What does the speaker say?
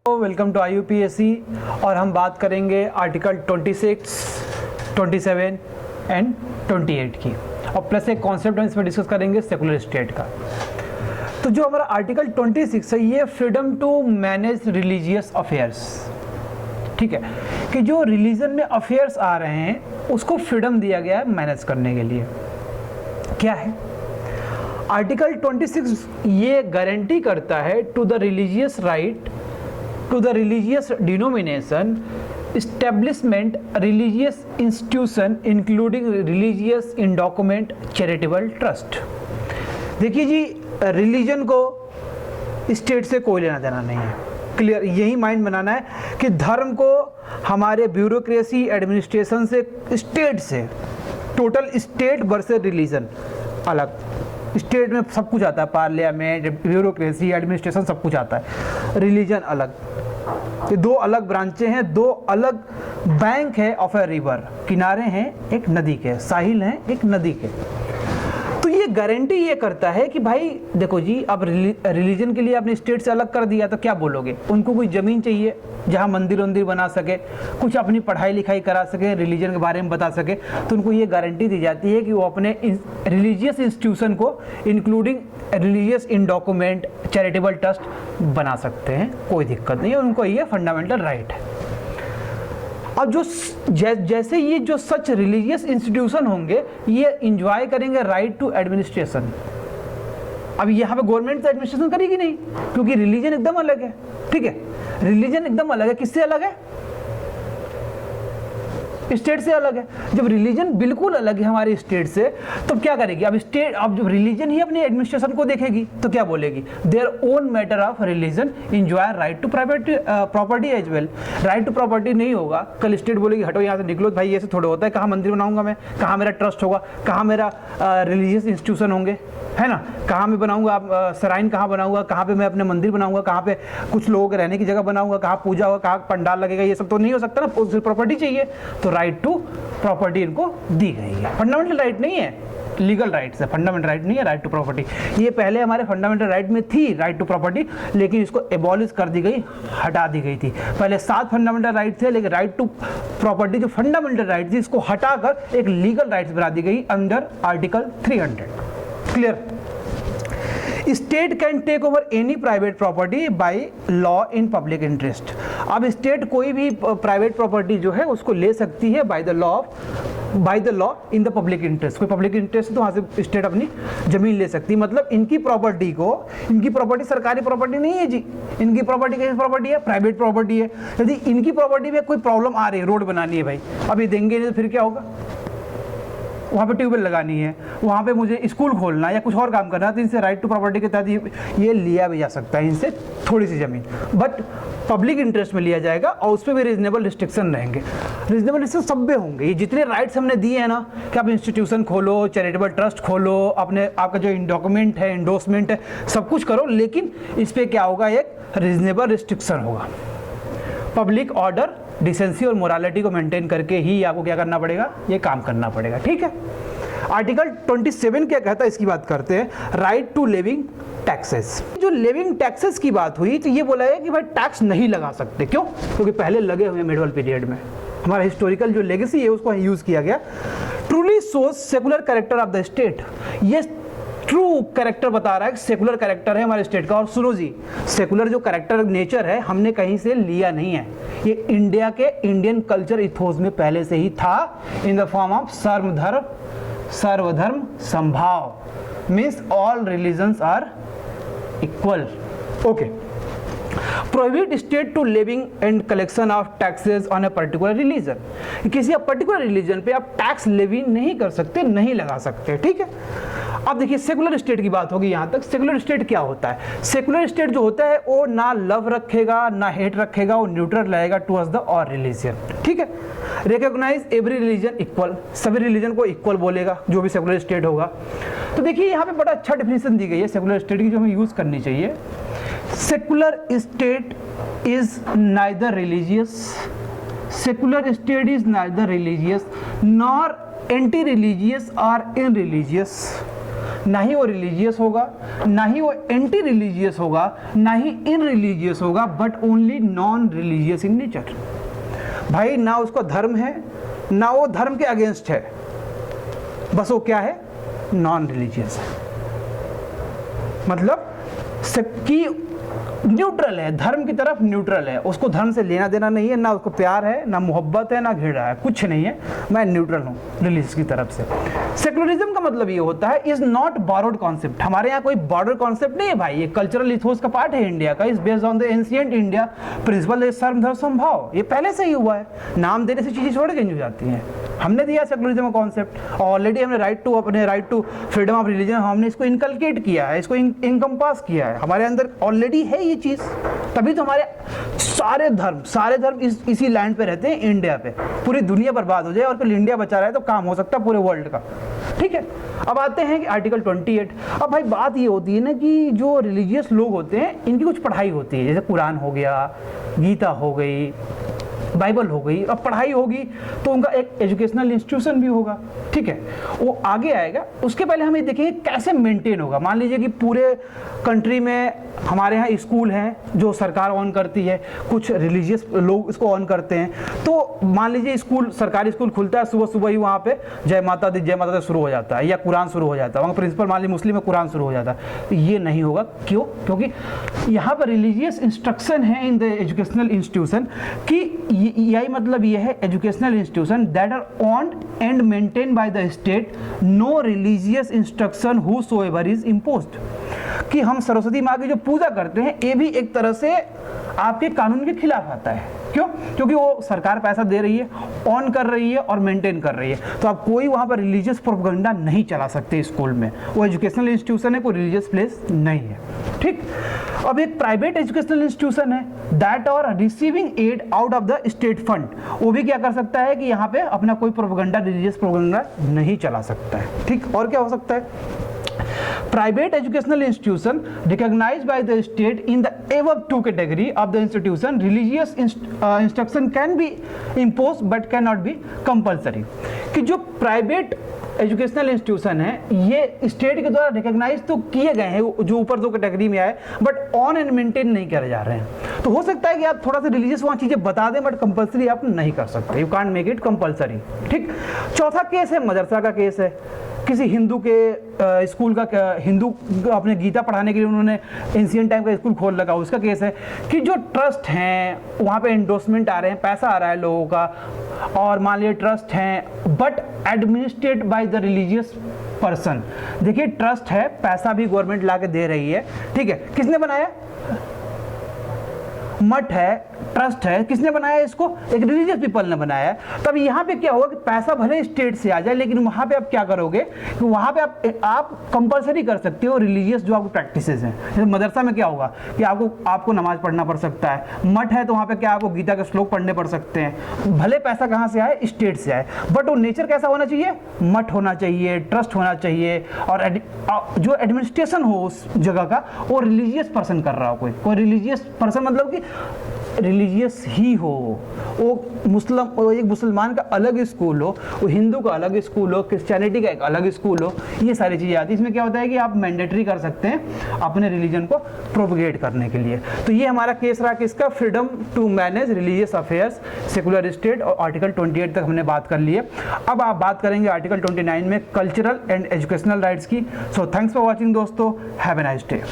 Welcome to IUPAC और हम बात करेंगे आर्टिकल 26, 27 एंड 28 की और प्लस एक कॉन्सेप्ट हम इसमें डिस्कस करेंगे सेकुलर स्टेट का। तो जो हमारा आर्टिकल 26 है ये freedom to manage religious affairs, ठीक है, कि जो रिलीजन में अफेयर्स आ रहे हैं उसको फ्रीडम दिया गया है मैनेज करने के लिए। क्या है आर्टिकल 26? ये गारंटी करता है to the religious right to the religious denomination, establishment, religious institution including religious endowment, charitable trust। देखिए जी, रिलीजन को स्टेट से कोई लेना देना नहीं है, क्लियर। यही माइंड बनाना है कि धर्म को हमारे ब्यूरोक्रेसी एडमिनिस्ट्रेशन से, स्टेट से, टोटल स्टेट वर्सेस रिलीजन अलग। स्टेट में सब कुछ आता है, पार्लियामेंट, ब्यूरोक्रेसी, एडमिनिस्ट्रेशन सब कुछ आता है, रिलीजन अलग। ये दो अलग ब्रांचें हैं, दो अलग बैंक है ऑफ ए रिवर, किनारे हैं एक नदी के, साहिल हैं एक नदी के। तो ये गारंटी ये करता है कि भाई देखो जी, अब रिलीजन के लिए आपने स्टेट से अलग कर दिया तो क्या बोलोगे? उनको कोई ज़मीन चाहिए जहाँ मंदिर वंदिर बना सके, कुछ अपनी पढ़ाई लिखाई करा सके, रिलीजन के बारे में बता सके, तो उनको ये गारंटी दी जाती है कि वो अपने रिलीजियस इंस्टीट्यूशन को इंक्लूडिंग रिलीजियस इंडॉक्यूमेंट, चैरिटेबल ट्रस्ट बना सकते हैं, कोई दिक्कत नहीं है, उनको ये फंडामेंटल राइट है। अब जो जैसे ये जो सच रिलीजियस इंस्टीट्यूशन होंगे ये इंजॉय करेंगे राइट टू एडमिनिस्ट्रेशन। अब यहाँ पे गवर्नमेंट तो एडमिनिस्ट्रेशन करेगी नहीं, क्योंकि रिलीजन एकदम अलग है, ठीक है, रिलीजन एकदम अलग है। किससे अलग है? स्टेट से अलग है। जब रिलीजन बिल्कुल अलग है हमारे स्टेट से, तो क्या करेगी? अब स्टेट, अब जब रिलीजन ही अपने एडमिनिस्ट्रेशन को देखेगी तो क्या बोलेगी? Their own matter of religion enjoy right to private property as well. Right to property नहीं होगा, कल स्टेट बोलेगी हटो यहाँ से, निकलो भाई, ये से थोड़ा होता है, कहाँ मंदिर बनाऊंगा मैं, कहाँ मेरा ट्रस्ट होगा, कहाँ मेरा रिलीजियस इंस्टीट्यूशन होंगे, है ना, कहाँ मैं बनाऊंगा सराइन, कहाँ बनाऊंगा, कहाँ पे मैं अपने मंदिर बनाऊंगा, कहाँ पे कुछ लोगों के रहने की जगह बनाऊंगा, कहाँ पूजा होगा, कहाँ पंडाल लगेगा, ये सब तो नहीं हो सकता ना, उस प्रॉपर्टी चाहिए। तो राइट टू प्रॉपर्टी इनको दी गई है। फंडामेंटल राइट नहीं है, लीगल राइट्स है, फंडामेंटल राइट नहीं है राइट टू प्रॉपर्टी। ये पहले हमारे फंडामेंटल राइट में थी राइट टू प्रॉपर्टी, लेकिन इसको एबॉलिश कर दी गई, हटा दी गई थी। पहले 7 फंडामेंटल राइट थे, लेकिन राइट टू प्रॉपर्टी जो फंडामेंटल राइट थी इसको हटाकर एक लीगल राइट्स बना दी गई under article 300। Clear? State can take over any private property by law in public interest. अब स्टेट कोई भी प्राइवेट प्रॉपर्टी जो है उसको ले सकती है by the law in the public interest. कोई पब्लिक इंटरेस्ट है तो वहाँ से स्टेट अपनी जमीन ले सकती है। मतलब इनकी प्रॉपर्टी सरकारी प्रॉपर्टी नहीं है जी, इनकी प्रॉपर्टी कैसी प्रॉपर्टी है? प्राइवेट प्रॉपर्टी है। यदि इनकी प्रॉपर्टी में कोई प्रॉब्लम आ रही है, रोड बनानी है भाई, अब ये देंगे नहीं तो फिर क्या होगा? वहाँ पे ट्यूबवेल लगानी है, वहाँ पे मुझे स्कूल खोलना है या कुछ और काम करना है, तो इनसे राइट टू प्रॉपर्टी के तहत ये लिया भी जा सकता है इनसे थोड़ी सी ज़मीन, बट पब्लिक इंटरेस्ट में लिया जाएगा और उस पर भी रीजनेबल रिस्ट्रिक्शन रहेंगे। रीजनेबल रिस्ट्रिक्शन सब में होंगे। ये जितने राइट्स हमने दिए हैं ना कि आप इंस्टीट्यूशन खोलो, चैरिटेबल ट्रस्ट खोलो, अपने आपका जो डॉक्यूमेंट है, इंडोर्समेंट है, सब कुछ करो, लेकिन इस पर क्या होगा? एक रीजनेबल रिस्ट्रिक्शन होगा। पब्लिक ऑर्डर, डिसेंसी और मोरालिटी को मेंटेन करके ही आपको क्या करना पड़ेगा? ये काम करना पड़ेगा, ठीक है। आर्टिकल 27 क्या कहता है इसकी बात करते हैं। Right to living taxes. जो लिविंग टैक्सेस की बात हुई तो ये बोला है कि भाई टैक्स नहीं लगा सकते। क्यों? क्योंकि पहले लगे हुए मिडिवल पीरियड में हमारा हिस्टोरिकल जो लेगेसी है उसको यूज किया गया। Truly shows secular character of the state. ये ट्रू कैरेक्टर बता रहा है, सेकुलर कैरेक्टर है हमारे स्टेट का। और सुनो जी, सेकुलर जो कैरेक्टर नेचर है हमने कहीं से लिया नहीं है, ये इंडिया के इंडियन कल्चर इथोस में पहले से ही था, in the form of sarvadharma sambhav, means all religions are equal. Okay. Prohibit state to levying and collection of taxes on a particular religion. किसी पर्टिकुलर रिलीजन पे आप टैक्स लेवी नहीं कर सकते, नहीं लगा सकते, ठीक है। अब देखिए सेकुलर स्टेट की बात होगी यहाँ तक। सेकुलर स्टेट क्या होता है? सेकुलर स्टेट जो होता है वो ना लव रखेगा ना हेट रखेगा, वो न्यूट्रल रहेगा टुवर्ड्स द और रिलीजन, ठीक है। रिकॉग्नाइज एवरी रिलीजन इक्वल, सभी रिलीजन को इक्वल बोलेगा जो भी सेकुलर स्टेट होगा। तो देखिए यहाँ पे बड़ा अच्छा डेफिनेशन दी गई है सेकुलर स्टेट की, जो हमें यूज करनी चाहिए। Secular state is neither religious, secular state is neither religious nor anti religious और इन रिलीजियस, ना ही वो रिलीजियस होगा, ना ही वो एंटी रिलीजियस होगा, ना ही इन रिलीजियस होगा, but only non religious in nature. भाई ना उसका धर्म है, ना वो धर्म के अगेंस्ट है, बस वो क्या है, नॉन रिलीजियस है। मतलब कि न्यूट्रल है, धर्म की तरफ न्यूट्रल है, उसको धर्म से लेना देना नहीं है, ना उसको प्यार है, ना मोहब्बत है, ना घृणा है, कुछ नहीं है, मैं न्यूट्रल हूँ रिलीजियस की तरफ से। सेकुलरिज्म का मतलब ये होता है इज नॉट बॉरोड कॉन्सेप्ट। हमारे यहाँ कोई बॉर्डर कॉन्सेप्ट नहीं है भाई, ये कल्चरल इथोस का पार्ट है इंडिया का, is based on the ancient India principle is sarva dharma samabhav. ये पहले से ही हुआ है, नाम देने से चीजें थोड़ी चेंज हो जाती हैं। हमने दिया सेकुलरिज्म का कॉन्सेप्ट, ऑलरेडी हमने अपने right to freedom of religion हमने इसको इनकलकेट किया है, इसको इनकम्पास किया है, हमारे अंदर ऑलरेडी है ये चीज। तभी तो हमारे सारे धर्म इसी लैंड पे रहते हैं, इंडिया पे। पूरी दुनिया बर्बाद हो जाए और फिर इंडिया बचा रहा है तो काम हो सकता है पूरे वर्ल्ड का। ठीक है, अब आते हैं कि आर्टिकल 28। अब भाई बात ये होती है ना कि जो रिलीजियस लोग होते हैं इनकी कुछ पढ़ाई होती है, जैसे कुरान हो गया, गीता हो गई, बाइबल हो गई। अब पढ़ाई होगी तो उनका एक एजुकेशनल इंस्टीट्यूशन भी होगा, ठीक है, वो आगे आएगा। उसके पहले हम ये देखेंगे कैसे मेंटेन होगा। मान लीजिए कि पूरे कंट्री में हमारे यहाँ स्कूल हैं जो सरकार ऑन करती है, कुछ रिलीजियस लोग इसको ऑन करते हैं। तो मान लीजिए स्कूल, सरकारी स्कूल खुलता है, सुबह सुबह ही वहाँ पे जय माता दी शुरू हो जाता है, या कुरान शुरू हो जाता है, वहाँ प्रिंसिपल मान लीजिए मुस्लिम में कुरान शुरू हो जाता है। तो ये नहीं होगा, क्यों? क्योंकि यहाँ पर रिलीजियस इंस्ट्रक्शन है इन द एजुकेशनल इंस्टीट्यूशन कि यही मतलब ये है, educational institution that are owned and maintain by the state, no religious instruction whosoever is imposed. कि हम सरस्वती माँ की जो पूजा करते हैं ये भी एक तरह से आपके कानून के खिलाफ आता है। क्यों? क्योंकि वो सरकार पैसा दे रही है, ऑन कर रही है और मेंटेन कर रही है, तो आप कोई वहाँ पर रिलीजियस प्रोपेगेंडा नहीं चला सकते स्कूल में। वो एजुकेशनल इंस्टीट्यूशन है, कोई रिलीजियस प्लेस नहीं है। ठीक, अब एक प्राइवेट एजुकेशनल इंस्टीट्यूशन है that are receiving aid out of the state fund, वो भी क्या कर सकता है कि यहाँ पे अपना कोई प्रोपेगेंडा, रिलीजियस प्रोपेगेंडा नहीं चला सकता है। ठीक, और क्या हो सकता है? Private educational institution recognized by the state in the above two category of the institution, religious instruction can be imposed but cannot be compulsory। कि जो प्राइवेट एजुकेशनल इंस्टीट्यूशन है ये स्टेट के द्वारा रिकॉग्नाइज तो किए गए हैं, जो ऊपर दो कैटेगरी में आए, बट ऑन एंड मेंटेन नहीं करे जा रहे हैं। तो हो सकता है कि आप थोड़ा सा रिलीजियस वहाँ चीज़ें बता दें, बट कंपलसरी आप नहीं कर सकते, you can't make it compulsory. ठीक, चौथा केस है मदरसा का केस है। किसी हिंदू के स्कूल का, हिंदू अपने गीता पढ़ाने के लिए उन्होंने एंशिएंट टाइम का स्कूल खोल लगा, उसका केस है। कि जो ट्रस्ट हैं वहाँ पे एंडोर्समेंट आ रहे हैं, पैसा आ रहा है लोगों का, और मान लीजिए ट्रस्ट हैं but administrate by the religious person. देखिए ट्रस्ट है, पैसा भी गवर्नमेंट ला के दे रही है, ठीक है, किसने बनाया? मठ है, ट्रस्ट है, किसने बनाया इसको? एक रिलीजियस पीपल ने बनाया है। तब यहाँ पे क्या होगा कि पैसा भले स्टेट से आ जाए, लेकिन वहाँ पे आप क्या करोगे कि वहाँ पे आप कंपलसरी कर सकते हो रिलीजियस जो आपको प्रैक्टिसेस हैं। जैसे मदरसा में क्या होगा कि आपको नमाज पढ़ना पड़ सकता है, मठ है तो वहाँ पे क्या आपको गीता के श्लोक पढ़ने पड़ सकते हैं, भले पैसा कहाँ से आए? स्टेट से आए, बट वो नेचर कैसा होना चाहिए? मठ होना चाहिए, ट्रस्ट होना चाहिए, और जो एडमिनिस्ट्रेशन हो उस जगह का वो रिलीजियस पर्सन कर रहा हो। कोई रिलीजियस पर्सन मतलब कि रिलीजियस ही हो, वो एक मुसलमान का अलग स्कूल हो, वो हिंदू का अलग स्कूल हो, क्रिश्चियनिटी का एक अलग स्कूल हो, ये सारी चीज़ें आती हैं। इसमें क्या होता है कि आप मैंडेटरी कर सकते हैं अपने रिलीजन को प्रोपगेट करने के लिए। तो ये हमारा केस रहा किसका? Freedom to manage religious affairs, secular state, और आर्टिकल 28 तक हमने बात कर ली है। अब आप बात करेंगे आर्टिकल 29 में कल्चरल एंड एजुकेशनल राइट्स की। सो थैंक्स फॉर वॉचिंग दोस्तों, हैव ए नाइस डे।